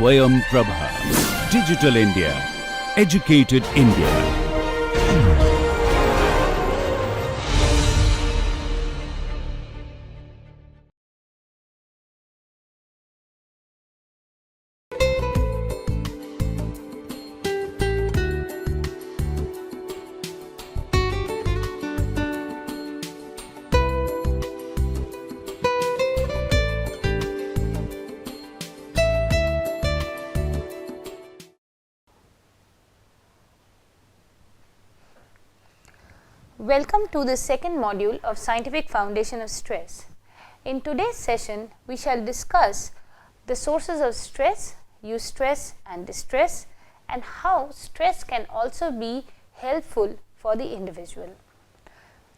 Swayam Prabha. Digital India. Educated India. Welcome to the second module of Scientific Foundation of Stress. In today's session, we shall discuss the sources of stress, eustress and distress, and how stress can also be helpful for the individual.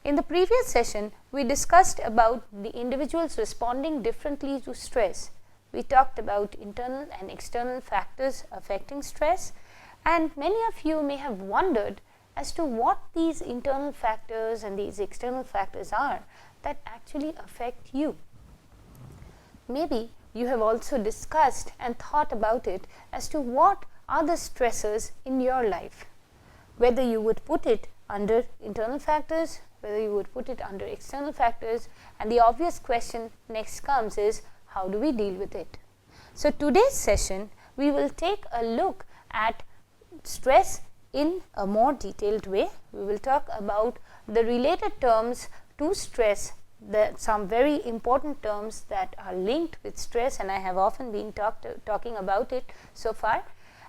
In the previous session, we discussed about the individuals responding differently to stress. We talked about internal and external factors affecting stress, and many of you may have wondered as to what these internal factors and these external factors are that actually affect you. Maybe you have also discussed and thought about it as to what are the stressors in your life, whether you would put it under internal factors, whether you would put it under external factors, and the obvious question next comes is, how do we deal with it? So today's session, we will take a look at stress in a more detailed way. We will talk about the related terms to stress, some very important terms that are linked with stress, and I have often been talking about it so far.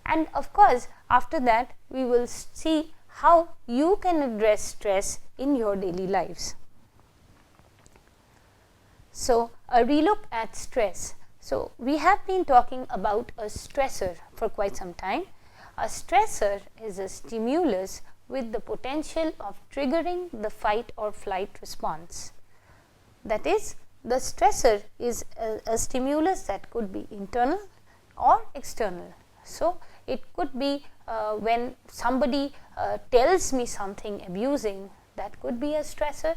And of course, after that, we will see how you can address stress in your daily lives. So, a relook at stress. So, we have been talking about a stressor for quite some time. A stressor is a stimulus with the potential of triggering the fight or flight response. That is, the stressor is a stimulus that could be internal or external. So, it could be when somebody tells me something abusing, that could be a stressor.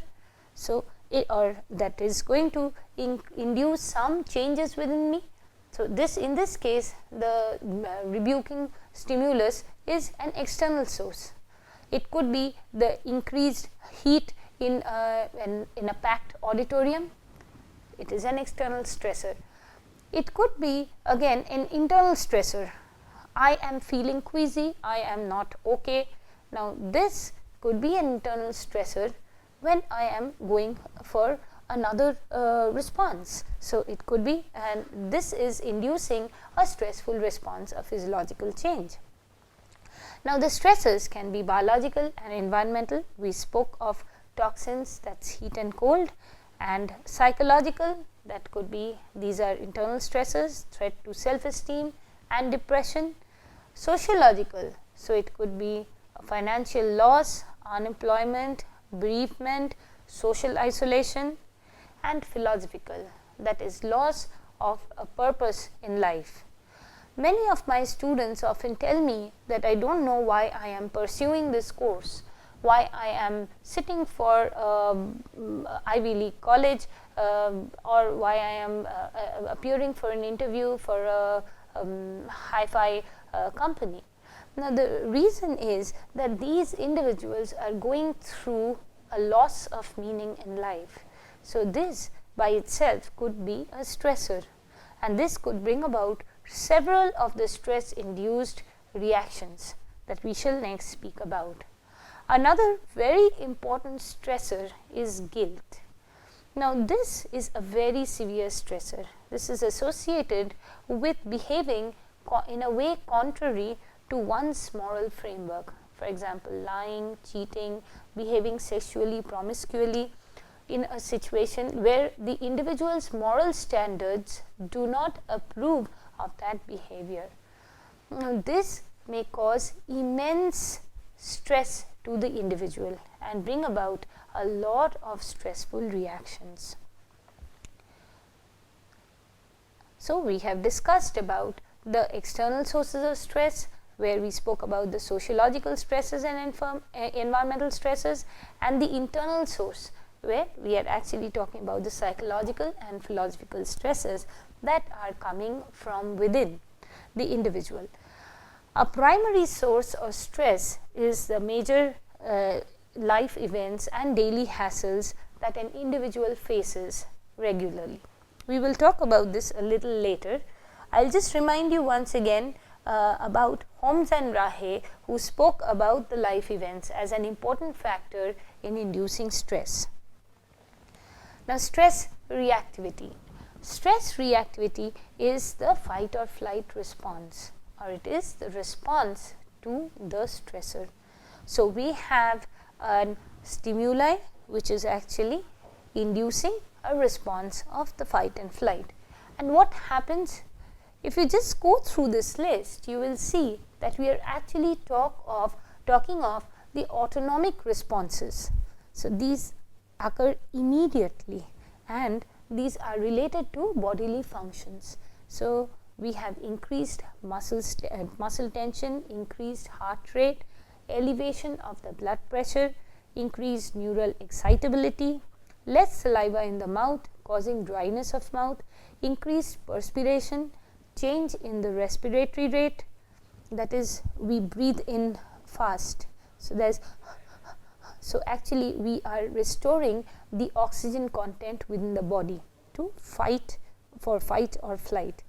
So, that is going to induce some changes within me. So, in this case, the rebuking stimulus is an external source. It could be the increased heat in a packed auditorium. It is an external stressor. It could be again an internal stressor. I am feeling queasy, I am not okay. Now, this could be an internal stressor when I am going for another response. So, it could be, and this is inducing a stressful response, a physiological change. Now, the stressors can be biological and environmental. We spoke of toxins, that's heat and cold, and psychological, that could be, these are internal stressors, threat to self-esteem and depression. Sociological, so it could be financial loss, unemployment, bereavement, social isolation. And philosophical, that is loss of a purpose in life. Many of my students often tell me that I don't know why I am pursuing this course, why I am sitting for Ivy League college, or why I am appearing for an interview for a hi-fi company. Now, the reason is that these individuals are going through a loss of meaning in life. So, this by itself could be a stressor, and this could bring about several of the stress induced reactions that we shall next speak about. Another very important stressor is guilt. Now, this is a very severe stressor. This is associated with behaving in a way contrary to one's moral framework. For example, lying, cheating, behaving sexually promiscuously, in a situation where the individual's moral standards do not approve of that behavior. Now, this may cause immense stress to the individual and bring about a lot of stressful reactions. So, we have discussed about the external sources of stress, where we spoke about the sociological stresses and environmental stresses, and the internal source, where we are actually talking about the psychological and philosophical stresses that are coming from within. the individual. A primary source of stress is the major life events and daily hassles that an individual faces regularly. We will talk about this a little later. I'll just remind you once again about Holmes and Rahe, who spoke about the life events as an important factor in inducing stress. Now, stress reactivity. Stress reactivity is the fight or flight response, or it is the response to the stressor. So, we have a stimuli which is actually inducing a response of the fight and flight. And what happens if you just go through this list, you will see that we are actually talking of the autonomic responses. So, these occur immediately and these are related to bodily functions. So, we have increased muscle tension, increased heart rate, elevation of the blood pressure, increased neural excitability, less saliva in the mouth causing dryness of mouth, increased perspiration, change in the respiratory rate, that is we breathe in fast. So actually we are restoring the oxygen content within the body to fight or flight.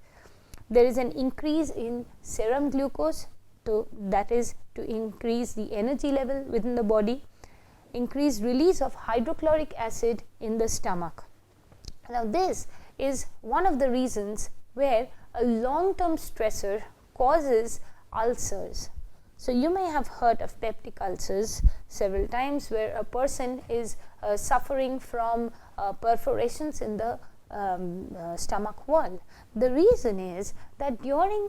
There is an increase in serum glucose, that is to increase the energy level within the body, increased release of hydrochloric acid in the stomach. Now this is one of the reasons where a long-term stressor causes ulcers. So you may have heard of peptic ulcers several times, where a person is suffering from perforations in the stomach wall. The reason is that during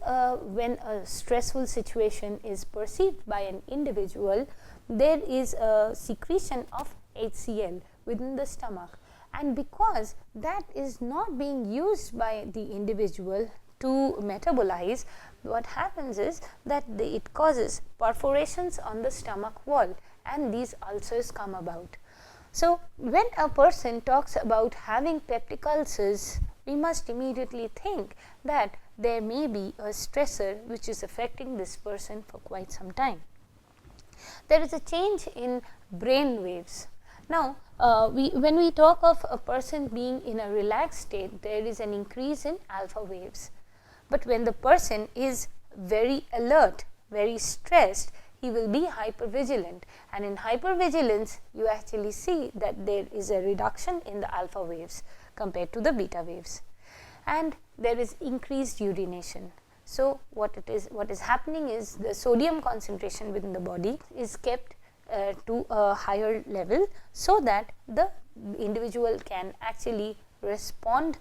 when a stressful situation is perceived by an individual, there is a secretion of HCl within the stomach, and because that is not being used by the individual to metabolize, what happens is that it causes perforations on the stomach wall and these ulcers come about. So, when a person talks about having peptic ulcers, we must immediately think that there may be a stressor which is affecting this person for quite some time. There is a change in brain waves. Now, when we talk of a person being in a relaxed state, there is an increase in alpha waves. But when the person is very alert, very stressed, he will be hypervigilant, and in hypervigilance you actually see that there is a reduction in the alpha waves compared to the beta waves, and there is increased urination. So what is happening is the sodium concentration within the body is kept to a higher level, so that the individual can actually respond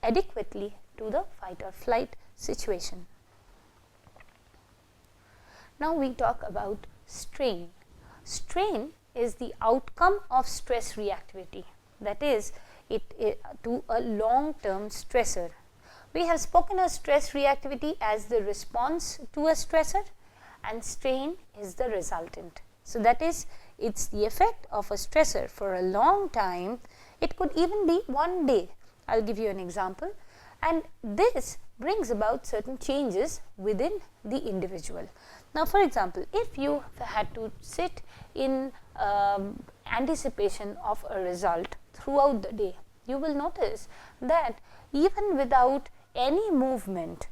adequately to the fight or flight situation. Now we talk about strain. Strain is the outcome of stress reactivity, that is to a long-term stressor. We have spoken of stress reactivity as the response to a stressor, and strain is the resultant. So that is, it's the effect of a stressor for a long time. It could even be one day. I'll give you an example, and this brings about certain changes within the individual. Now, for example, if you had to sit in anticipation of a result throughout the day, you will notice that even without any movement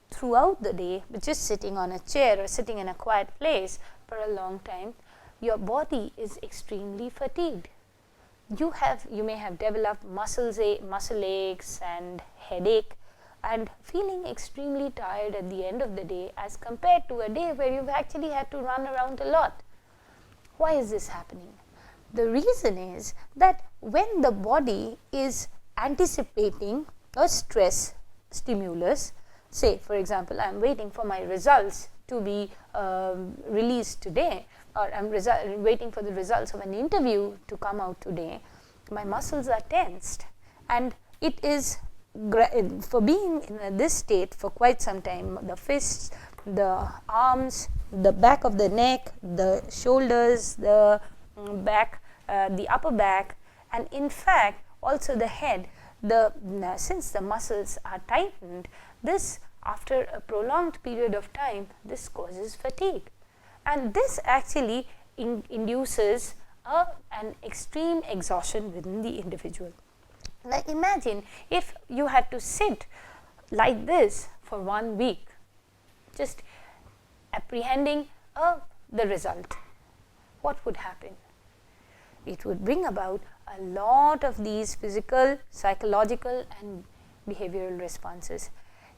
throughout the day, which is sitting on a chair or sitting in a quiet place for a long time, your body is extremely fatigued. You may have developed muscle aches and headache, and feeling extremely tired at the end of the day as compared to a day where you've actually had to run around a lot. Why is this happening? The reason is that when the body is anticipating a stress stimulus, say for example, I am waiting for my results to be released today, or I am waiting for the results of an interview to come out today, my muscles are tensed, and it is for being in this state for quite some time, the fists, the arms, the back of the neck, the shoulders, the back, the upper back, and in fact also the head, since the muscles are tightened, this after a prolonged period of time, this causes fatigue. And this actually induces an extreme exhaustion within the individual. Now imagine if you had to sit like this for 1 week, just apprehending the result. What would happen? It would bring about a lot of these physical, psychological and behavioral responses.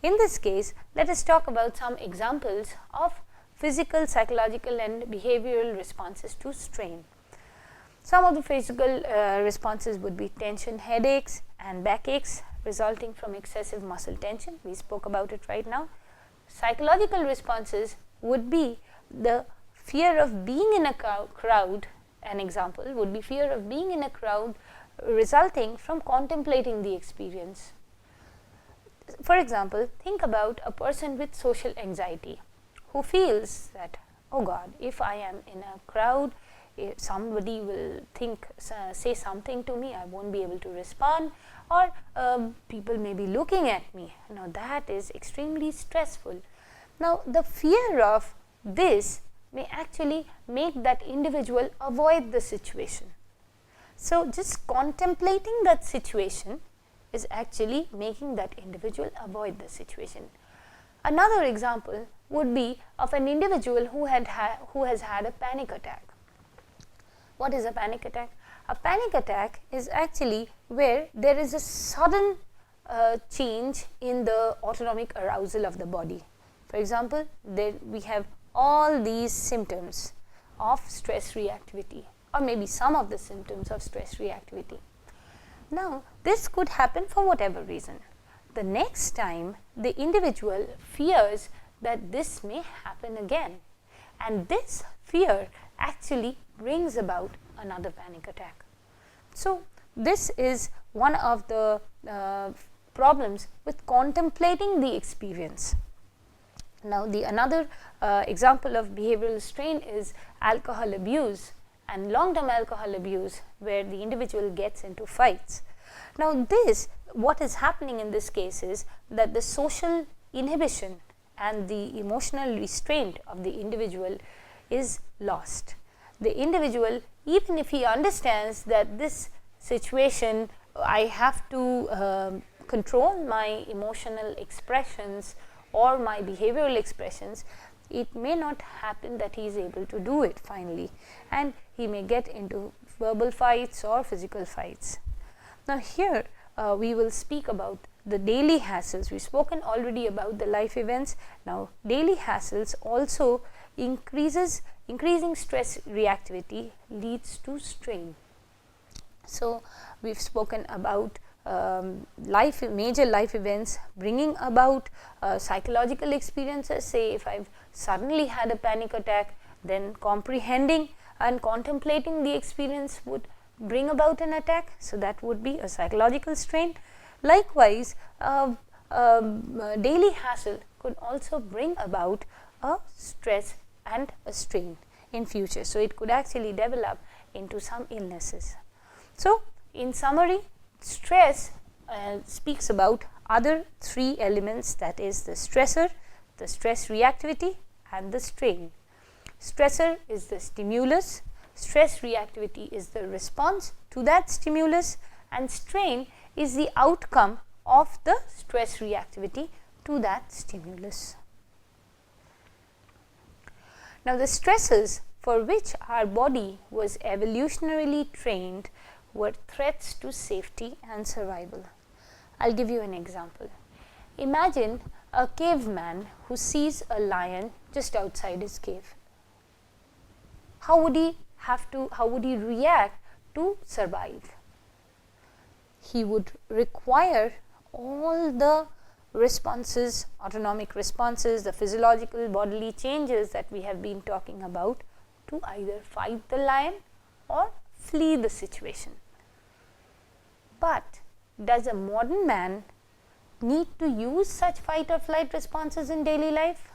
In this case, let us talk about some examples of physical, psychological and behavioral responses to strain. Some of the physical responses would be tension, headaches and backaches resulting from excessive muscle tension. We spoke about it right now. Psychological responses would be the fear of being in a crowd. An example would be fear of being in a crowd resulting from contemplating the experience. For example, think about a person with social anxiety who feels that, oh God, if I am in a crowd, if somebody will say something to me, I won't be able to respond, or people may be looking at me. Now that is extremely stressful. Now the fear of this may actually make that individual avoid the situation. So just contemplating that situation is actually making that individual avoid the situation. Another example would be of an individual who has had a panic attack. What is a panic attack? A panic attack is actually where there is a sudden change in the autonomic arousal of the body. For example, we have all these symptoms of stress reactivity, or maybe some of the symptoms of stress reactivity. Now, this could happen for whatever reason. The next time, the individual fears that this may happen again, and this fear actually brings about another panic attack. So, this is one of the problems with contemplating the experience. Now, another example of behavioral strain is alcohol abuse and long-term alcohol abuse, where the individual gets into fights. Now, what is happening in this case is that the social inhibition and the emotional restraint of the individual is lost. The individual, even if he understands that this situation, I have to control my emotional expressions or my behavioral expressions, it may not happen that he is able to do it finally, and he may get into verbal fights or physical fights. Now here we will speak about the daily hassles. We've spoken already about the life events. Now daily hassles also increasing stress reactivity leads to strain. So we've spoken about major life events bringing about psychological experiences. Say if I've suddenly had a panic attack, then comprehending and contemplating the experience would bring about an attack. So that would be a psychological strain. Likewise, daily hassle could also bring about a stress and a strain in future. So it could actually develop into some illnesses. So in summary, stress speaks about other three elements, that is the stressor, the stress reactivity and the strain. Stressor is the stimulus, stress reactivity is the response to that stimulus, and strain is the outcome of the stress reactivity to that stimulus. Now the stresses for which our body was evolutionarily trained were threats to safety and survival. I'll give you an example. Imagine a caveman who sees a lion just outside his cave. How would he react to survive? He would require all the responses, autonomic responses, the physiological bodily changes that we have been talking about to either fight the lion or flee the situation. But does a modern man need to use such fight or flight responses in daily life?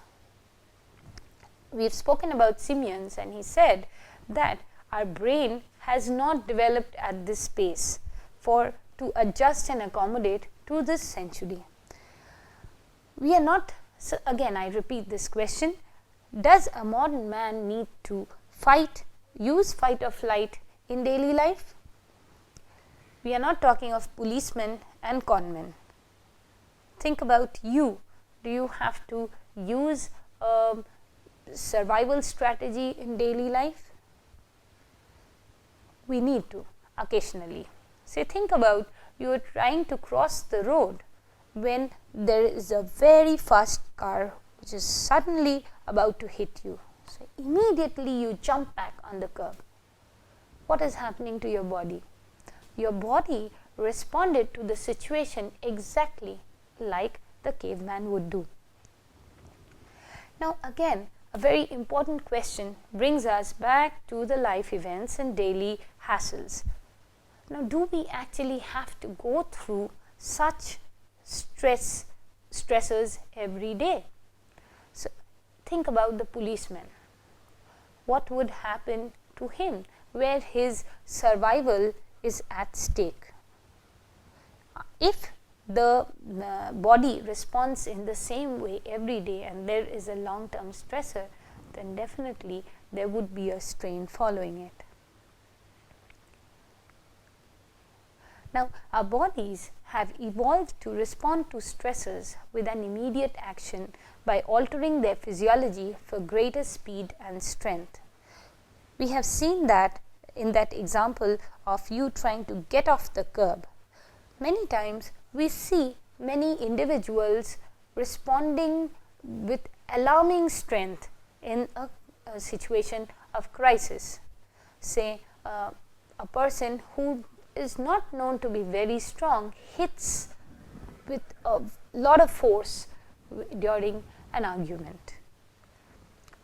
We have spoken about simians, and he said that our brain has not developed at this pace to adjust and accommodate to this century. We are not So again, I repeat this question: does a modern man need to use fight or flight in daily life? We are not talking of policemen and conmen. Think about you. Do you have to use a survival strategy in daily life? We need to occasionally. Say, think about you are trying to cross the road when there is a very fast car which is suddenly about to hit you. So immediately you jump back on the curb. What is happening to your body? Your body responded to the situation exactly like the caveman would do. Now again, a very important question brings us back to the life events and daily hassles. Now, do we actually have to go through such stressors every day? So think about the policeman. What would happen to him where his survival is at stake? If the body responds in the same way every day and there is a long-term stressor, then definitely there would be a strain following it. Now, our bodies have evolved to respond to stressors with an immediate action by altering their physiology for greater speed and strength. We have seen that in that example of you trying to get off the curb. Many times we see many individuals responding with alarming strength in a situation of crisis. Say a person who is not known to be very strong hits with a lot of force during an argument.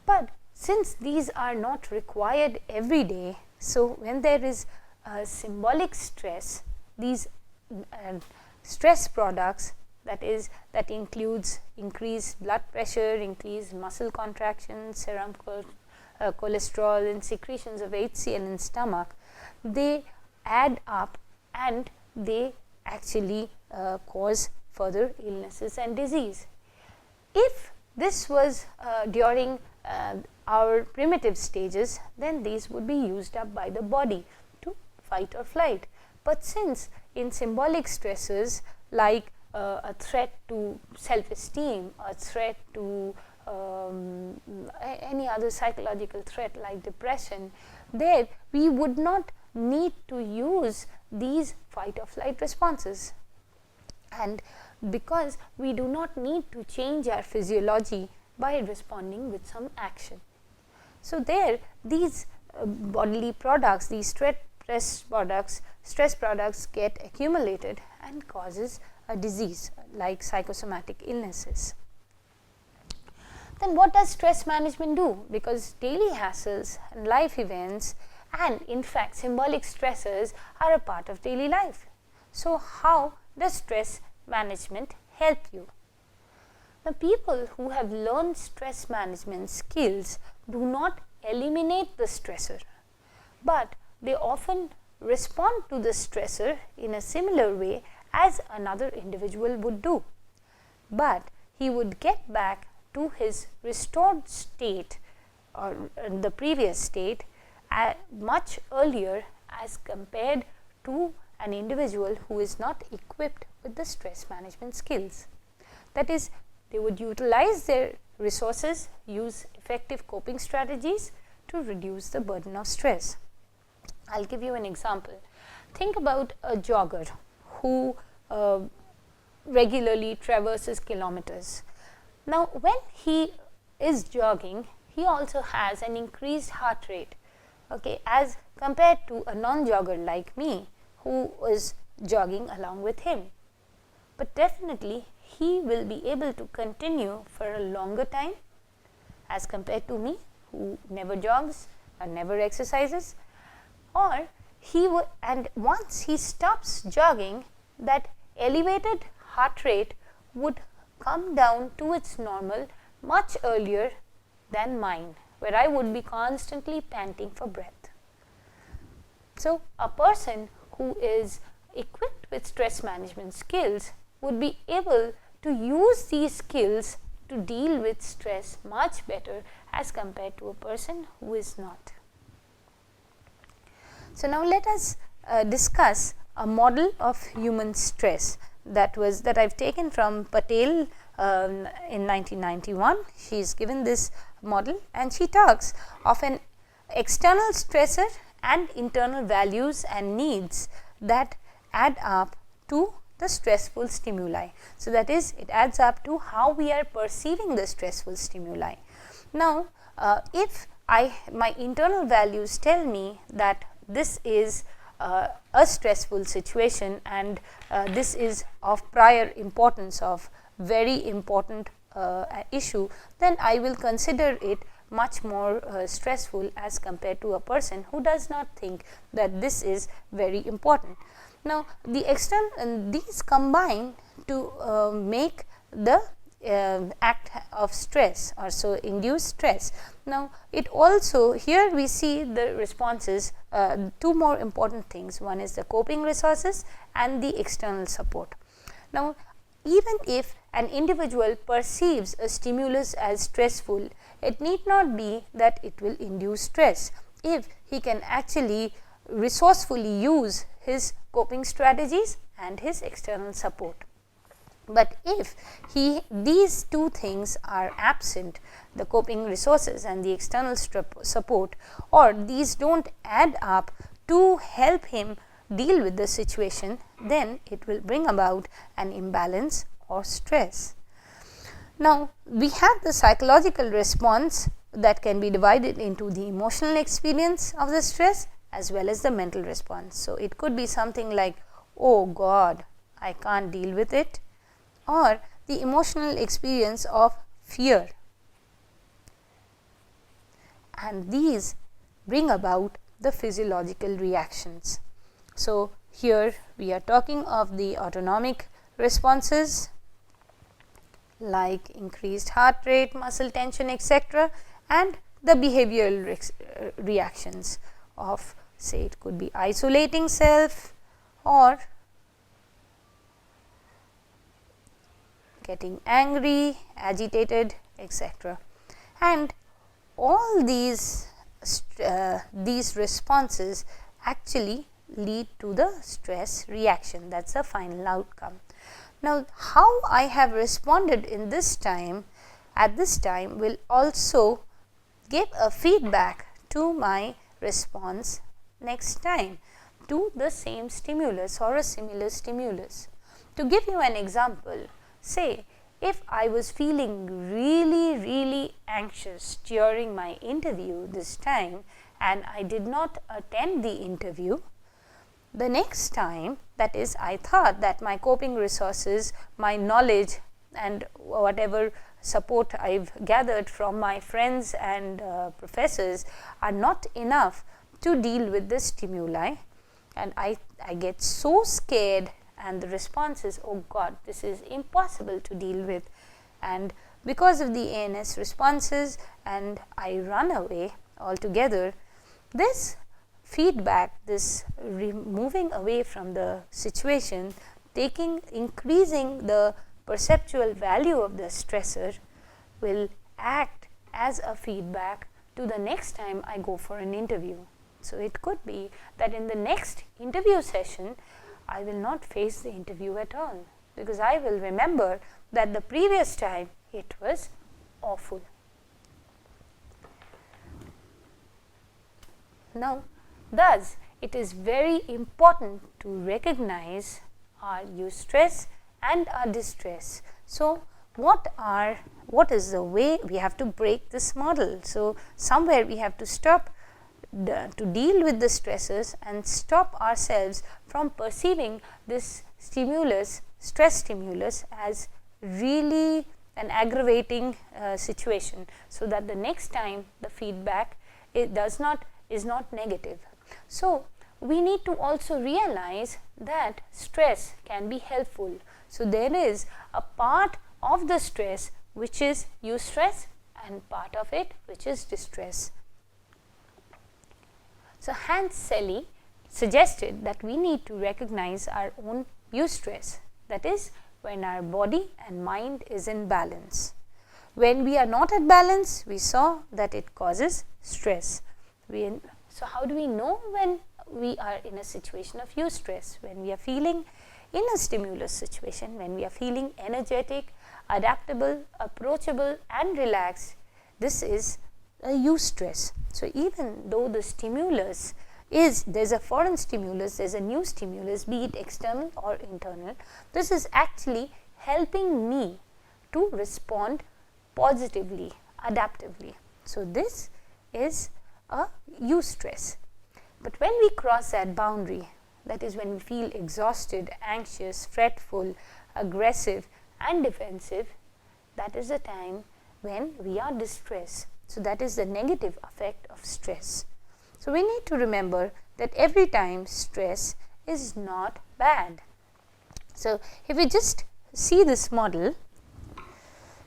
But since these are not required every day, so when there is symbolic stress, these stress products, that includes increased blood pressure, increased muscle contraction, serum cholesterol, and secretions of HCl in stomach, they add up and they actually cause further illnesses and disease. If this was during our primitive stages, then these would be used up by the body to fight or flight. But since in symbolic stresses like a threat to self-esteem, a threat to any other psychological threat like depression, there we would not need to use these fight or flight responses. And because we do not need to change our physiology by responding with some action. So there these bodily products, these stress products get accumulated and causes a disease like psychosomatic illnesses. Then what does stress management do? Because daily hassles and life events and in fact symbolic stressors are a part of daily life. So how does stress management help you? The people who have learned stress management skills do not eliminate the stressor, but they often respond to the stressor in a similar way as another individual would do. But he would get back to his restored state or the previous state much earlier as compared to an individual who is not equipped with the stress management skills. That is, they would utilize their resources, use effective coping strategies to reduce the burden of stress. I'll give you an example. Think about a jogger who regularly traverses kilometers. Now, when he is jogging, he also has an increased heart rate, okay, as compared to a non-jogger like me who is jogging along with him. But definitely he will be able to continue for a longer time as compared to me who never jogs or never exercises. Or he would, and once he stops jogging, that elevated heart rate would come down to its normal much earlier than mine, where I would be constantly panting for breath. So a person who is equipped with stress management skills would be able to use these skills to deal with stress much better as compared to a person who is not. So, now let us discuss a model of human stress that I have taken from Patel in 1991. She is given this model and she talks of an external stressor and internal values and needs that add up to the stressful stimuli. So, that is, it adds up to how we are perceiving the stressful stimuli. Now, if my internal values tell me that this is a stressful situation and this is of prior importance, of very important issue, then I will consider it much more stressful as compared to a person who does not think that this is very important. Now, these combine to make the act of stress, or so induce stress. Now, it also, here we see the responses, two more important things. One is the coping resources and the external support. Now, even if an individual perceives a stimulus as stressful, it need not be that it will induce stress if he can actually resourcefully use his coping strategies and his external support. But if these two things are absent, the coping resources and the external support, or these do not add up to help him deal with the situation, then it will bring about an imbalance or stress. Now, we have the psychological response that can be divided into the emotional experience of the stress as well as the mental response. So, it could be something like, oh God, I can't deal with it, or the emotional experience of fear, and these bring about the physiological reactions. So, here we are talking of the autonomic responses like increased heart rate, muscle tension, etc., and the behavioral reactions of, say, it could be isolating self or getting angry, agitated, etc. And all these responses actually lead to the stress reaction. That is the final outcome. Now, how I have responded in this time, at this time, will also give a feedback to my response next time to the same stimulus or a similar stimulus. To give you an example, say if I was feeling really anxious during my interview this time and I did not attend the interview, the next time, that is, I thought that my coping resources, my knowledge and whatever support I have gathered from my friends and professors are not enough to deal with the stimuli, and I get so scared, and the response is, oh God, this is impossible to deal with, and because of the ANS responses, and I run away altogether. This feedback, this moving away from the situation, increasing the perceptual value of the stressor, will act as a feedback to the next time I go for an interview. So, it could be that in the next interview session, I will not face the interview at all, because I will remember that the previous time it was awful. Now, thus, it is very important to recognize our eustress and our distress. So, what is the way we have to break this model? So, somewhere we have to stop to deal with the stressors and stop ourselves from perceiving this stimulus, stress stimulus, as really an aggravating situation, so that the next time the feedback is not negative. So, we need to also realize that stress can be helpful. So, there is a part of the stress which is eustress and part of it which is distress. So, Hans Selye suggested that we need to recognize our own eustress, that is, when our body and mind is in balance. when we are not at balance, we saw that it causes stress. So how do we know when we are in a situation of eustress? When we are feeling in a stimulus situation, when we are feeling energetic, adaptable, approachable and relaxed, this is a eustress. So even though the stimulus is, there is a foreign stimulus, there is a new stimulus, be it external or internal, this is actually helping me to respond positively, adaptively. So this is a eustress. But when we cross that boundary, that is when we feel exhausted, anxious, fretful, aggressive and defensive, that is the time when we are distressed. So that is the negative effect of stress. So we need to remember that every time stress is not bad. So if we just see this model,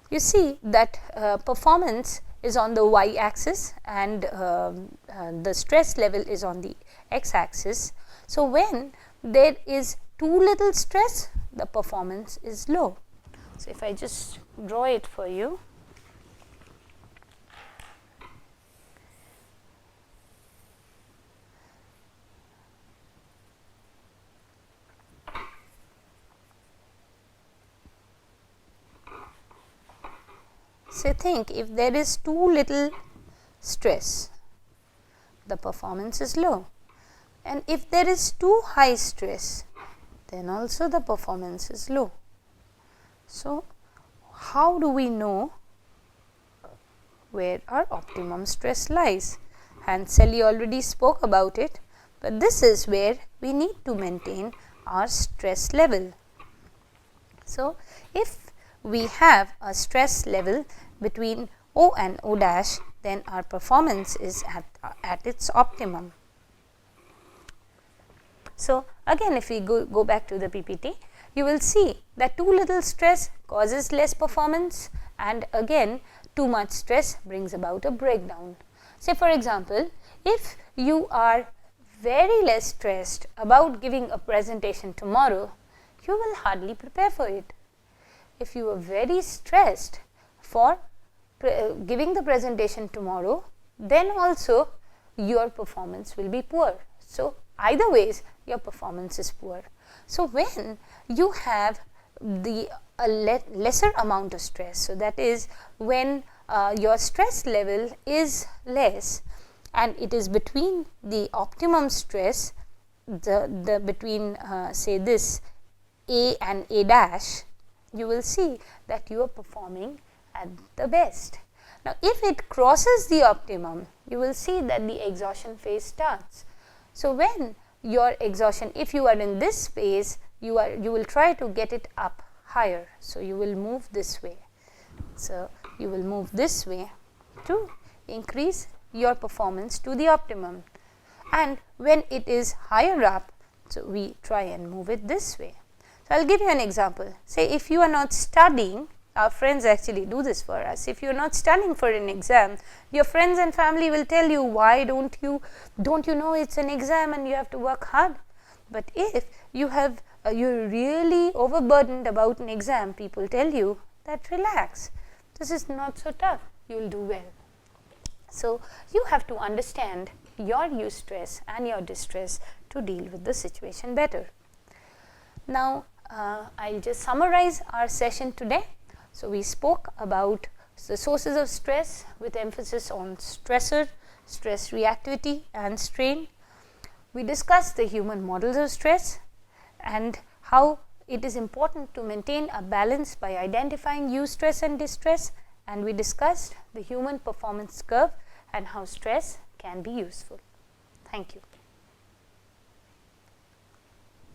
you see that performance is on the y axis and the stress level is on the x axis. So when there is too little stress, the performance is low. So if I just draw it for you, so think, if there is too little stress, the performance is low, and if there is too high stress, then also the performance is low. So how do we know where our optimum stress lies? And Sally already spoke about it, but this is where we need to maintain our stress level. So if we have a stress level between O and O dash, then our performance is at its optimum. So again, if we go back to the PPT, you will see that too little stress causes less performance, and again too much stress brings about a breakdown. Say for example, if you are very less stressed about giving a presentation tomorrow, you will hardly prepare for it. If you are very stressed for giving the presentation tomorrow, then also your performance will be poor. So either ways your performance is poor. So when you have the lesser amount of stress, so that is when your stress level is less and it is between the optimum stress, the between say this A and A dash, you will see that you are performing at the best. Now if it crosses the optimum, you will see that the exhaustion phase starts. So when your exhaustion, if you are in this phase, you will try to get it up higher. So you will move this way. So you will move this way to increase your performance to the optimum. And when it is higher up, so we try and move it this way. So I'll give you an example. Say if you are not studying, our friends actually do this for us. If you are not studying for an exam, your friends and family will tell you, why don't you know it's an exam and you have to work hard. But if you have you're really overburdened about an exam, people tell you that relax, this is not so tough, you will do well. So you have to understand your eustress and your distress to deal with the situation better. Now I'll just summarize our session today. So we spoke about the sources of stress with emphasis on stressor, stress reactivity and strain. We discussed the human models of stress and how it is important to maintain a balance by identifying eustress and distress, and we discussed the human performance curve and how stress can be useful. Thank you.